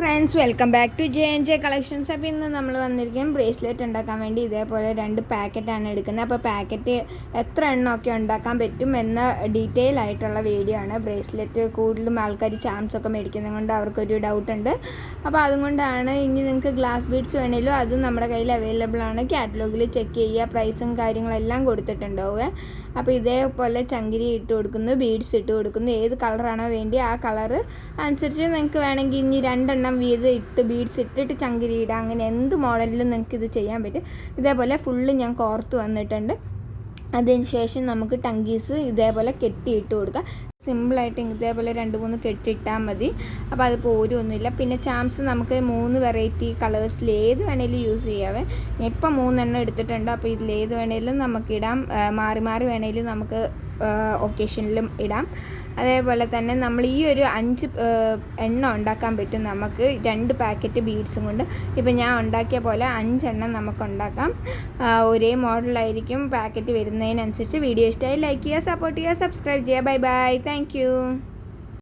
Friends, welcome back to J collections. അപ്പോൾ ഇന്ന് നമ്മൾ വന്നിരിക്കും ബ്രേസ്ലെറ്റ് ഉണ്ടാക്കാൻ വേണ്ടി ഇതേപോലെ 2 പാക്കറ്റാണ് എടുക്കുന്നത്. അപ്പോൾ പാക്കറ്റ് എത്ര എണ്ണമൊക്കെ ഉണ്ടാക്കാൻ പറ്റും എന്ന ഡീറ്റെയിൽ ആയിട്ടുള്ള വീഡിയോ ആണ്. ബ്രേസ്ലെറ്റ് കൂടുതലും ആൾക്കാർ ചാംസൊക്കെ മേടിക്കുന്നത് കൊണ്ട് അവർക്കൊരു ഡൗട്ടുണ്ട്. അപ്പോൾ അതുകൊണ്ടാണ്. ഇനി നിങ്ങൾക്ക് ഗ്ലാസ് ബീഡ്സ് വേണമെങ്കിലും അതും നമ്മുടെ കയ്യിൽ അവൈലബിൾ ആണ്. കാറ്റലോഗിൽ ചെക്ക് ചെയ്യുക, പ്രൈസും കാര്യങ്ങളെല്ലാം കൊടുത്തിട്ടുണ്ടാവുക. അപ്പോൾ ഇതേപോലെ ചങ്കിരി ഇട്ട് കൊടുക്കുന്നു, ബീഡ്സ് ഇട്ട് കൊടുക്കുന്നു. ഏത് കളറാണോ വേണ്ടി ആ കളറ് അനുസരിച്ച് നിങ്ങൾക്ക് വേണമെങ്കിൽ ഇനി 2 എണ്ണം വീത് ഇട്ട് ബീഡ്സ് ഇട്ടിട്ട് ചങ്കിരി ഇടാം. അങ്ങനെ എന്ത് മോഡലിലും നിങ്ങൾക്ക് ഇത് ചെയ്യാൻ പറ്റും. ഇതേപോലെ ഫുള്ള് ഞാൻ കോർത്ത് വന്നിട്ടുണ്ട്. അതിന് ശേഷം നമുക്ക് ടങ്കീസ് ഇതേപോലെ കെട്ടിയിട്ട് കൊടുക്കാം. സിമ്പിളായിട്ട് ഇതേപോലെ 2-3 കെട്ടിയിട്ടാൽ മതി. അപ്പോൾ അത് പോരൊന്നുമില്ല. പിന്നെ ചാംസ് നമുക്ക് 3 വെറൈറ്റി കളേഴ്സിൽ ഏത് വേണേലും യൂസ് ചെയ്യാവേ. ഇപ്പം 3 എണ്ണം എടുത്തിട്ടുണ്ട്. അപ്പോൾ ഇതിൽ ഏത് വേണേലും നമുക്കിടാം. മാറി മാറി വേണേലും നമുക്ക് ഒക്കേഷനിലും ഇടാം. അതേപോലെ തന്നെ നമ്മൾ ഈ ഒരു 5 എണ്ണം ഉണ്ടാക്കാൻ പറ്റും നമുക്ക് 2 പാക്കറ്റ് ബീഡ്സും കൊണ്ട്. ഇപ്പം ഞാൻ ഉണ്ടാക്കിയ പോലെ 5 എണ്ണം നമുക്ക് ഉണ്ടാക്കാം. ഒരേ മോഡലായിരിക്കും പാക്കറ്റ് വരുന്നതിനനുസരിച്ച്. വീഡിയോ ഇഷ്ടമായി ലൈക്ക് ചെയ്യുക, സപ്പോർട്ട് ചെയ്യുക, സബ്സ്ക്രൈബ് ചെയ്യുക. Bye bye, thank you.